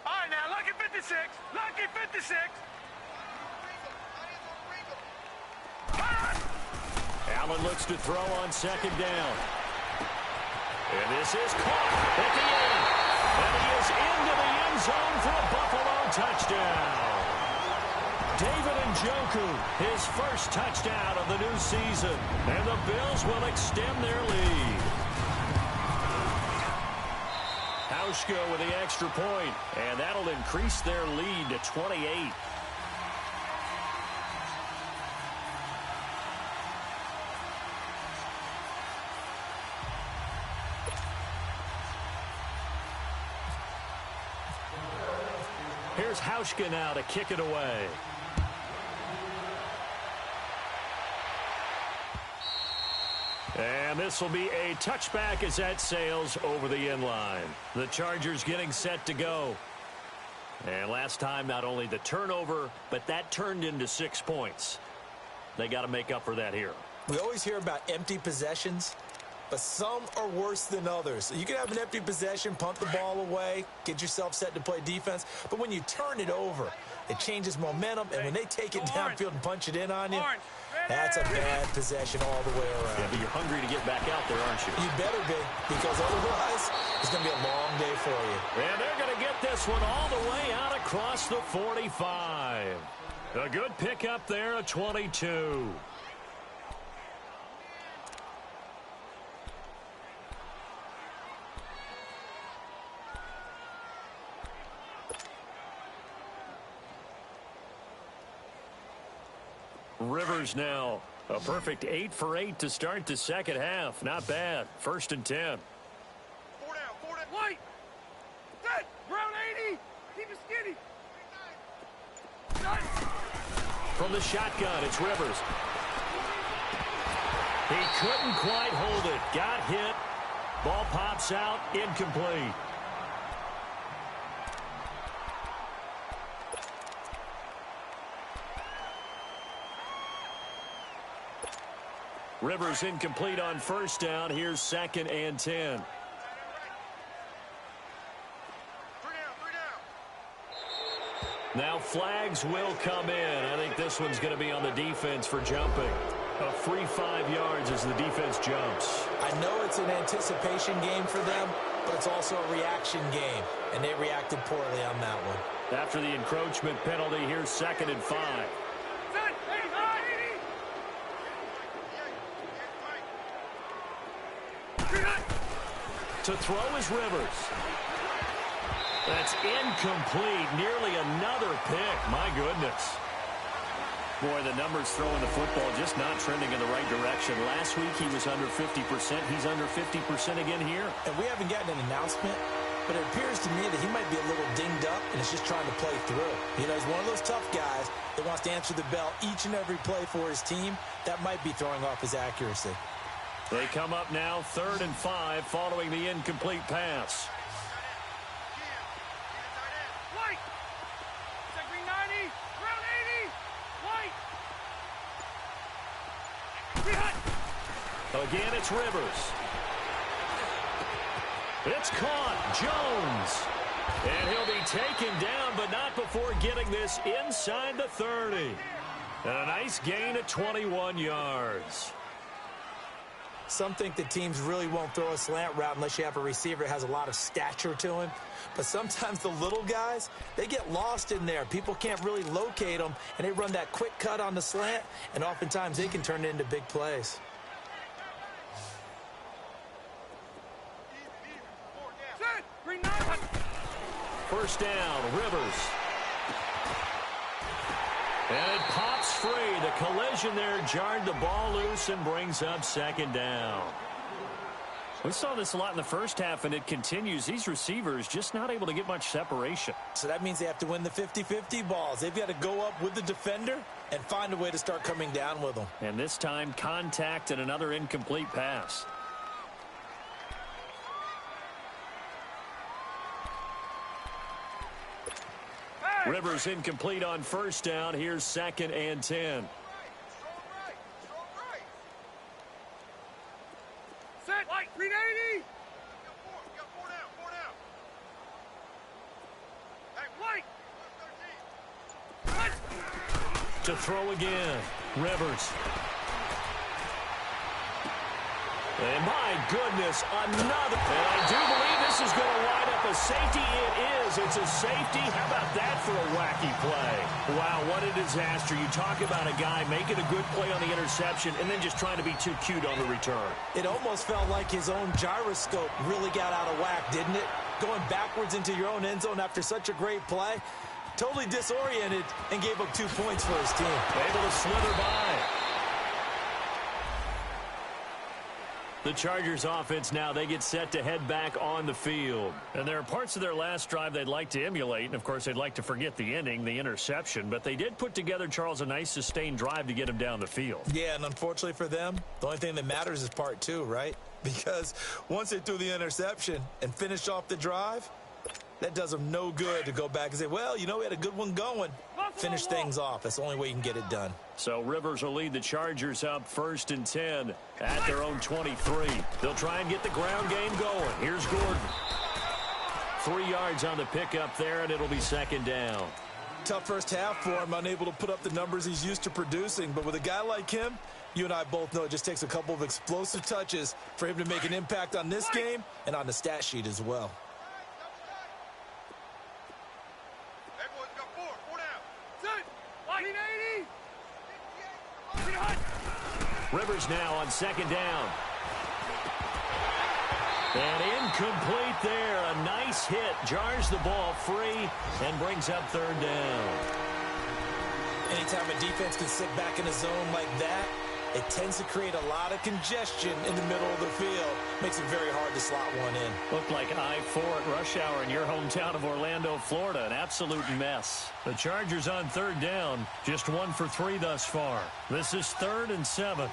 S4: All right, now, lucky 56. Lucky 56.
S2: Allen looks to throw on second down. And this is caught at the end. And he is into the end zone for a Buffalo touchdown. David Njoku, his first touchdown of the new season. And the Bills will extend their lead. Hauschka with the extra point. And that'll increase their lead to 28. Here's Hauschka now to kick it away. And this will be a touchback as that sails over the end line. The Chargers getting set to go. And last time, not only the turnover, but that turned into 6 points. They got to make up for that here.
S3: We always hear about empty possessions, but some are worse than others. You can have an empty possession, punt the ball away, get yourself set to play defense. But when you turn it over, it changes momentum. And when they take it downfield and punch it in on you, that's a bad possession all the way around.
S2: Yeah, but you're hungry to get back out there, aren't you?
S3: You better be, because otherwise it's going to be a long day for you.
S2: And they're going to get this one all the way out across the 45. A good pickup there at 22. Rivers now. A perfect 8 for 8 to start the second half. Not bad. 1st and 10.
S4: 4 down, 4 down. White. Set. Brown 80. Keep it skinny. Set.
S2: From the shotgun, it's Rivers. He couldn't quite hold it. Got hit. Ball pops out. Incomplete. Rivers incomplete on 1st down. Here's 2nd and 10.
S4: 3 down.
S2: Now flags will come in. I think this one's going to be on the defense for jumping. A free 5 yards as the defense jumps.
S3: I know it's an anticipation game for them, but it's also a reaction game, and they reacted poorly on that one.
S2: After the encroachment penalty, here's 2nd and 5.
S4: Set. 80.
S2: To throw is Rivers. That's incomplete. Nearly another pick. My goodness. Boy, the numbers throwing the football just not trending in the right direction. Last week he was under 50%. He's under 50% again here.
S3: And we haven't gotten an announcement, but it appears to me that he might be a little dinged up and is just trying to play through. You know, he's one of those tough guys that wants to answer the bell each and every play for his team. That might be throwing off his accuracy.
S2: They come up now 3rd and 5 following the incomplete pass.
S4: White. Set. Green 90. Brown 80. White.
S2: Again, it's Rivers. It's caught. Jones. And he'll be taken down, but not before getting this inside the 30. And a nice gain of 21 yards.
S3: Some think that teams really won't throw a slant route unless you have a receiver that has a lot of stature to him. But sometimes the little guys, they get lost in there. People can't really locate them, and they run that quick cut on the slant, and oftentimes they can turn it into big plays.
S4: Set. Green 90.
S2: 1st down, Rivers. And it pops free. The collision there jarred the ball loose and brings up second down. We saw this a lot in the first half, and it continues. These receivers just not able to get much separation.
S3: So that means they have to win the 50-50 balls. They've got to go up with the defender and find a way to start coming down with them.
S2: And this time, contact and another incomplete pass. Rivers incomplete on first down. Here's 2nd and 10.
S4: Set, White, 380. You got four down. Hey, White.
S2: To throw again. Rivers. And my goodness, another. And I do believe this is going to wind up a safety. It is. It's a safety. How about that for a wacky play? Wow, what a disaster. You talk about a guy making a good play on the interception and then just trying to be too cute on the return.
S3: It almost felt like his own gyroscope really got out of whack, didn't it? Going backwards into your own end zone after such a great play. Totally disoriented and gave up 2 points for his team.
S2: Able to slither by. The Chargers offense now, they get set to head back on the field. And there are parts of their last drive they'd like to emulate. And, of course, they'd like to forget the ending, the interception. But they did put together, Charles, a nice sustained drive to get him down the field.
S3: Yeah, and unfortunately for them, the only thing that matters is part 2, right? Because once they threw the interception and finished off the drive, that does them no good to go back and say, well, you know, we had a good one going. Finish things off. That's the only way you can get it done.
S2: So Rivers will lead the Chargers up 1st and 10 at their own 23. They'll try and get the ground game going. Here's Gordon. 3 yards on the pickup there, and it'll be 2nd down.
S3: Tough first half for him, unable to put up the numbers he's used to producing. But with a guy like him, you and I both know it just takes a couple of explosive touches for him to make an impact on this game and on the stat sheet as well.
S2: Rivers now on 2nd down. And incomplete there. A nice hit. Jars the ball free and brings up 3rd down.
S3: Anytime a defense can sit back in a zone like that, it tends to create a lot of congestion in the middle of the field. Makes it very hard to slot one in.
S2: Looked like I-4 at rush hour in your hometown of Orlando, Florida. An absolute mess. The Chargers on 3rd down. Just 1 for 3 thus far. This is 3rd and 7.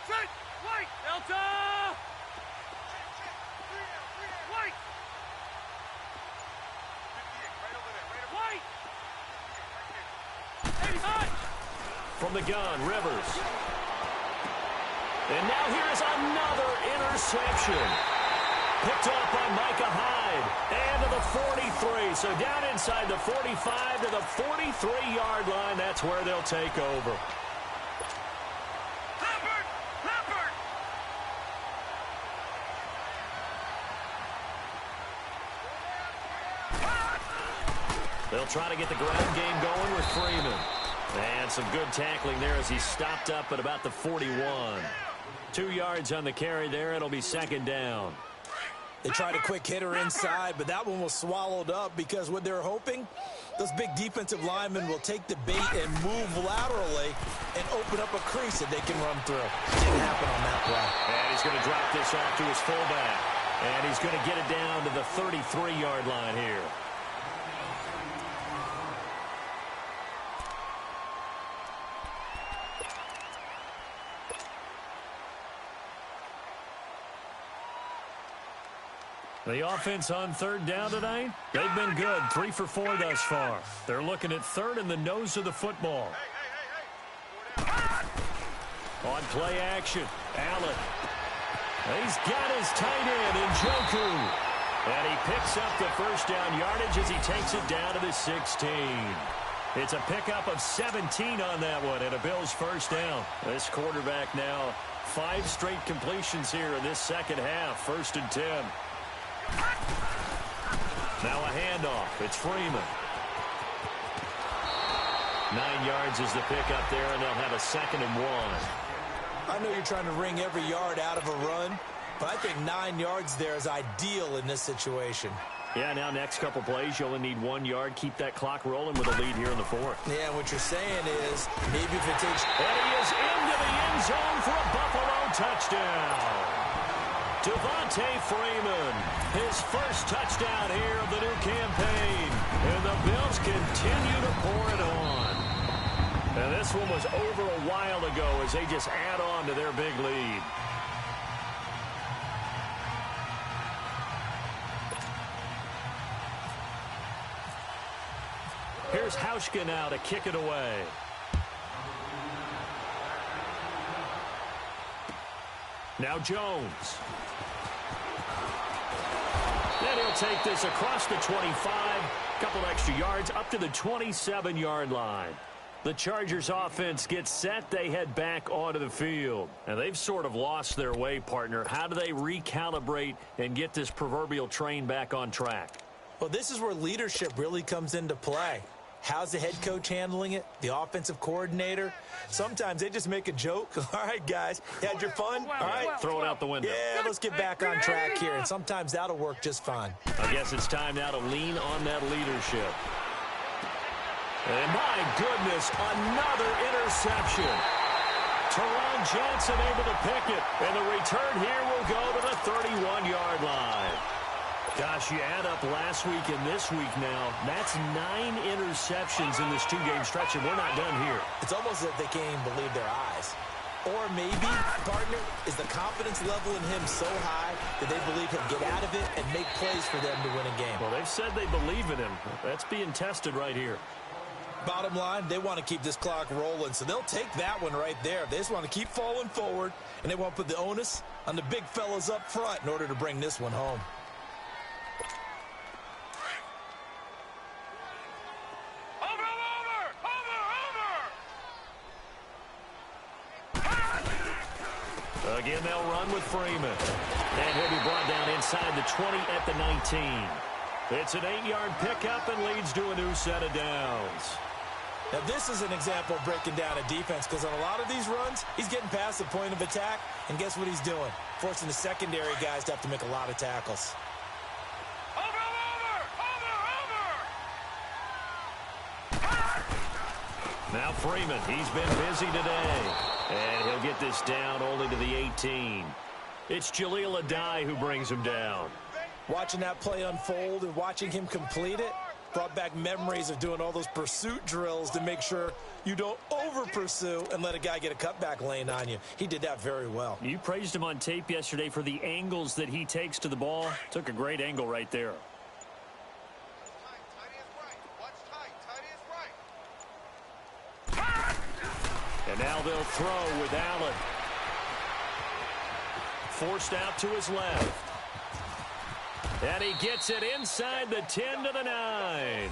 S4: Set, White, Delta! White! White! Hey, hot!
S2: From the gun, Rivers. And now here's another interception. Picked off by Micah Hyde. And to the 43. So down inside the 45 to the 43-yard line. That's where they'll take over. They'll try to get the ground game going with Freeman. And some good tackling there as he stopped up at about the 41. 2 yards on the carry there. It'll be 2nd down.
S3: They tried a quick hitter inside, but that one was swallowed up because what they're hoping, those big defensive linemen will take the bait and move laterally and open up a crease that they can run through. Didn't happen on that play.
S2: And he's going to drop this off to his fullback. And he's going to get it down to the 33-yard line here. The offense on 3rd down tonight, they've been good. 3 for 4 thus far. They're looking at 3rd in the nose of the football. On play action, Allen. He's got his tight end, Njoku. And he picks up the 1st down yardage as he takes it down to the 16. It's a pickup of 17 on that one and a Bills 1st down. This quarterback now 5 straight completions here in this 2nd half. 1st and 10. Now a handoff. It's Freeman. 9 yards is the pickup there, and they'll have a 2nd and 1.
S3: I know you're trying to wring every yard out of a run, but I think 9 yards there is ideal in this situation.
S2: Yeah, now next couple plays, you only need 1 yard. Keep that clock rolling with a lead here in the fourth.
S3: Yeah, what you're saying is maybe if it takes...
S2: And he is into the end zone for a Buffalo touchdown. Devontae Freeman, his first touchdown here of the new campaign. And the Bills continue to pour it on. And this one was over a while ago as they just add on to their big lead. Here's Hauschka now to kick it away. Now Jones. Then he'll take this across the 25. Couple extra yards up to the 27-yard line. The Chargers offense gets set. They head back onto the field. And they've sort of lost their way, partner. How do they recalibrate and get this proverbial train back on track?
S3: Well, this is where leadership really comes into play. How's the head coach handling it? The offensive coordinator? Sometimes they just make a joke. All right, guys, you had your fun? All right.
S2: Throw it out the window.
S3: Yeah, let's get back on track here. And sometimes that'll work just fine.
S2: I guess it's time now to lean on that leadership. And my goodness, another interception. Teron Johnson able to pick it. And the return here will go to the 31-yard line. Gosh, you add up last week and this week now, that's 9 interceptions in this two-game stretch, and we're not done here.
S3: It's almost as if they can't even believe their eyes. Or maybe, partner, is the confidence level in him so high that they believe he'll get out of it and make plays for them to win a game.
S2: Well, they've said they believe in him. That's being tested right here.
S3: Bottom line, they want to keep this clock rolling, so they'll take that one right there. They just want to keep falling forward, and they want to put the onus on the big fellas up front in order to bring this one home.
S2: Again, they'll run with Freeman. And he'll be brought down inside the 20 at the 19. It's an 8-yard pickup and leads to a new set of downs.
S3: Now, this is an example of breaking down a defense because on a lot of these runs, he's getting past the point of attack, and guess what he's doing? Forcing the secondary guys to have to make a lot of tackles.
S2: Now Freeman, he's been busy today. And he'll get this down only to the 18. It's Jaleel Adai who brings him down.
S3: Watching that play unfold and watching him complete it brought back memories of doing all those pursuit drills to make sure you don't over-pursue and let a guy get a cutback lane on you. He did that very well.
S2: You praised him on tape yesterday for the angles that he takes to the ball. Took a great angle right there. And now they'll throw with Allen. Forced out to his left. And he gets it inside the 10 to the 9.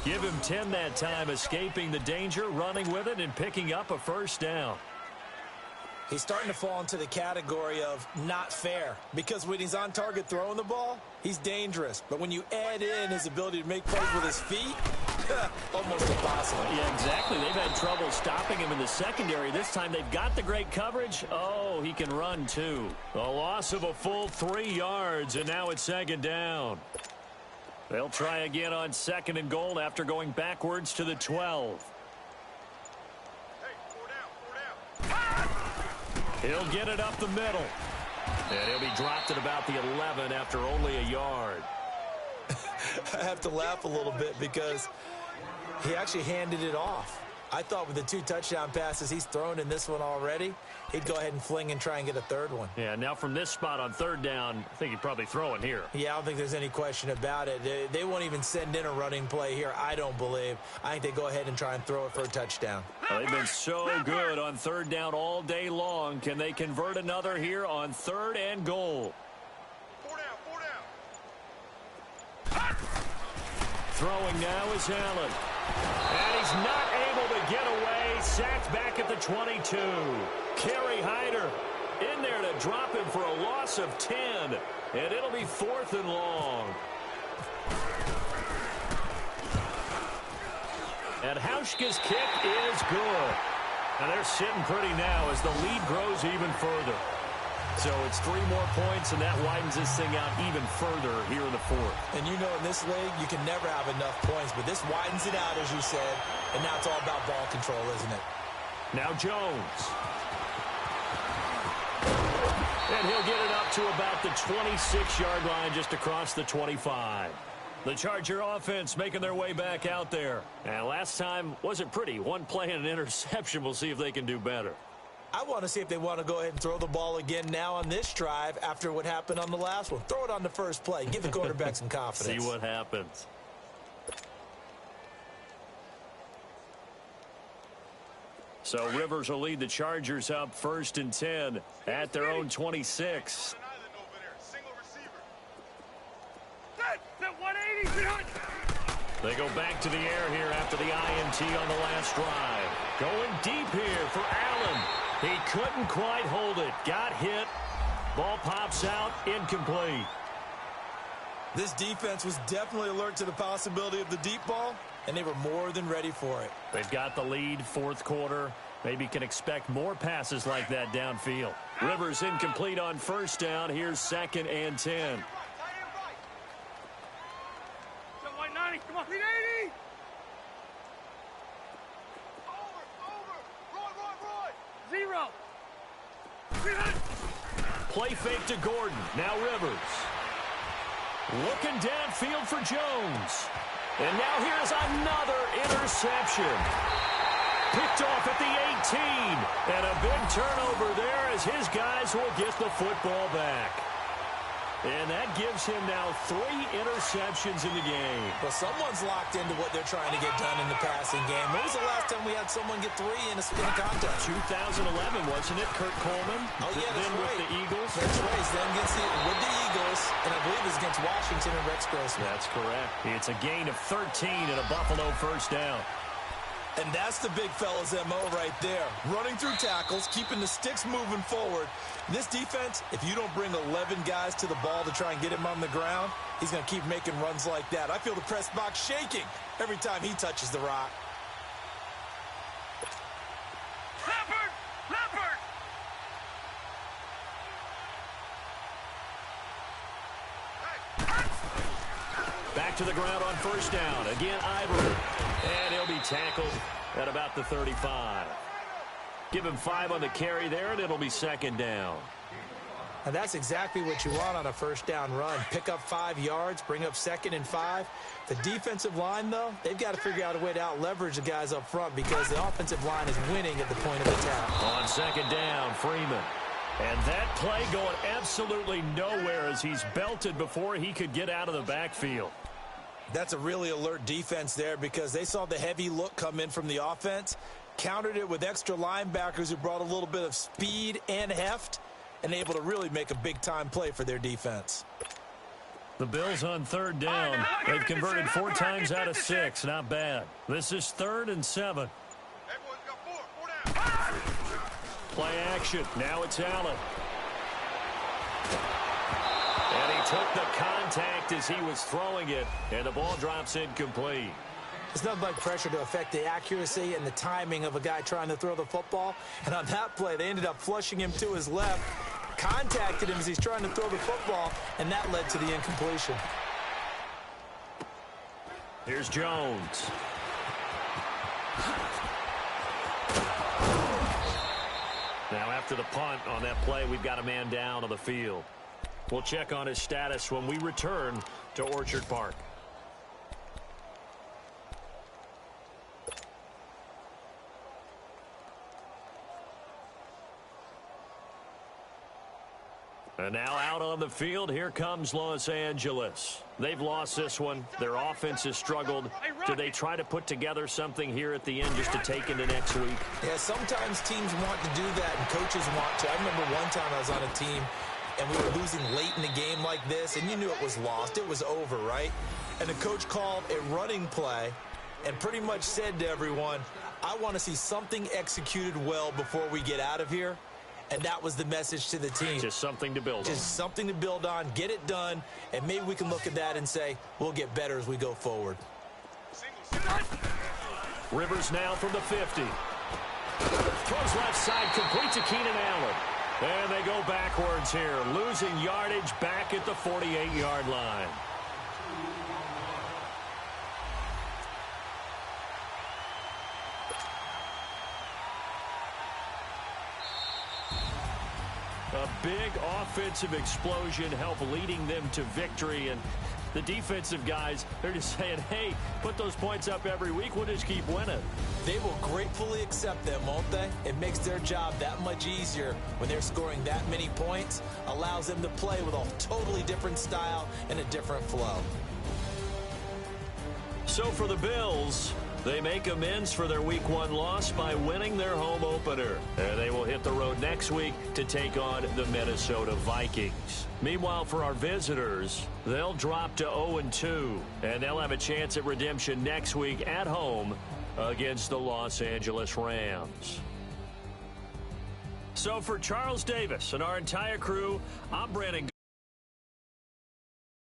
S2: Give him 10 that time, escaping the danger, running with it, and picking up a first down.
S3: He's starting to fall into the category of not fair because when he's on target throwing the ball, he's dangerous. But when you add in his ability to make plays with his feet, almost impossible.
S2: Yeah, exactly. They've had trouble stopping him in the secondary. This time they've got the great coverage. Oh, he can run too. A loss of a full 3 yards, and now it's second down. They'll try again on 2nd and goal after going backwards to the 12. He'll get it up the middle. And he'll be dropped at about the 11 after only a yard.
S3: I have to laugh a little bit because he actually handed it off. I thought with the 2 touchdown passes he's thrown in this one already, he'd go ahead and fling and try and get a third one.
S2: Yeah, now from this spot on 3rd down, I think he'd probably throw it here.
S3: Yeah, I don't think there's any question about it. They won't even send in a running play here, I don't believe. I think they go ahead and try and throw it for a touchdown.
S2: Well, they've been so good on 3rd down all day long. Can they convert another here on 3rd and goal?
S4: 4 down.
S2: Throwing now is Allen. And he's not able to get away. Sacked back at the 22. Kerry Hyder in there to drop him for a loss of 10. And it'll be 4th and long. And Hauschka's kick is good. And they're sitting pretty now as the lead grows even further. So it's 3 more points, and that widens this thing out even further here in the fourth.
S3: And you know in this league, you can never have enough points, but this widens it out, as you said, and now it's all about ball control, isn't it?
S2: Now Jones. And he'll get it up to about the 26-yard line, just across the 25. The Charger offense making their way back out there. And last time wasn't pretty. 1 play and an interception. We'll see if they can do better.
S3: I want to see if they want to go ahead and throw the ball again now on this drive after what happened on the last one. Throw it on the first play. Give the quarterback some confidence.
S2: See what happens. So Rivers will lead the Chargers up 1st and 10 at their own 26. They go back to the air here after the INT on the last drive. Going deep here for Allen. He couldn't quite hold it. Got hit. Ball pops out. Incomplete.
S3: This defense was definitely alert to the possibility of the deep ball, and they were more than ready for it.
S2: They've got the lead, 4th quarter. Maybe can expect more passes like that downfield. Rivers incomplete on 1st down. Here's 2nd and 10.
S4: Come on, 80. Roy. 0.
S2: Play fake to Gordon. Now Rivers. Looking downfield for Jones. And now here's another interception. Picked off at the 18. And a big turnover there as his guys will get the football back. And that gives him now 3 interceptions in the game.
S3: Well, someone's locked into what they're trying to get done in the passing game. When was the last time we had someone get 3 in a contest?
S2: 2011, wasn't it? Kurt Coleman.
S3: Oh, yeah, that's
S2: then
S3: right.
S2: with the Eagles.
S3: That's right. Then with the Eagles, and I believe it's against Washington and Rex Grossman.
S2: That's correct. It's a gain of 13 and a Buffalo 1st down.
S3: And that's the big fella's MO right there. Running through tackles, keeping the sticks moving forward. This defense, if you don't bring 11 guys to the ball to try and get him on the ground, he's going to keep making runs like that. I feel the press box shaking every time he touches the rock.
S4: Leopard!
S2: Back to the ground on 1st down. Again, Ivory. And he'll be tackled at about the 35. Give him 5 on the carry there, and it'll be 2nd down.
S3: And that's exactly what you want on a 1st down run. Pick up 5 yards, bring up 2nd and 5. The defensive line, though, they've got to figure out a way to out-leverage the guys up front because the offensive line is winning at the point of attack.
S2: On 2nd down, Freeman. And that play going absolutely nowhere as he's belted before he could get out of the backfield.
S3: That's a really alert defense there because they saw the heavy look come in from the offense, countered it with extra linebackers who brought a little bit of speed and heft, and able to really make a big-time play for their defense.
S2: The Bills on 3rd down. They've converted 4 times out of 6. Not bad. This is 3rd and 7.
S4: Everyone's got 4. 4 down.
S2: Play action. Now it's Allen. And he took the contact as he was throwing it, and the ball drops incomplete.
S3: It's nothing like pressure to affect the accuracy and the timing of a guy trying to throw the football. And on that play, they ended up flushing him to his left, contacted him as he's trying to throw the football, and that led to the incompletion.
S2: Here's Jones. Now after the punt on that play, we've got a man down on the field. We'll check on his status when we return to Orchard Park. And now out on the field, here comes Los Angeles. They've lost this one. Their offense has struggled. Do they try to put together something here at the end just to take into next week?
S3: Yeah, sometimes teams want to do that and coaches want to. I remember one time I was on a team and we were losing late in the game like this, and you knew it was lost. It was over, right? And the coach called a running play and pretty much said to everyone, I want to see something executed well before we get out of here. And that was the message to the team.
S2: Just something to build on.
S3: Just something to build on, get it done, and maybe we can look at that and say, we'll get better as we go forward.
S2: Rivers now from the 50. Throws left side, complete to Keenan Allen. And they go backwards here, losing yardage back at the 48-yard line. A big offensive explosion helped leading them to victory, and the defensive guys, they're just saying, hey, put those points up every week, we'll just keep winning.
S3: They will gratefully accept them, won't they? It makes their job that much easier when they're scoring that many points, allows them to play with a totally different style and a different flow.
S2: So for the Bills, they make amends for their Week 1 loss by winning their home opener. And they will hit the road next week to take on the Minnesota Vikings. Meanwhile, for our visitors, they'll drop to 0-2. And they'll have a chance at redemption next week at home against the Los Angeles Rams. So for Charles Davis and our entire crew, I'm Brandon.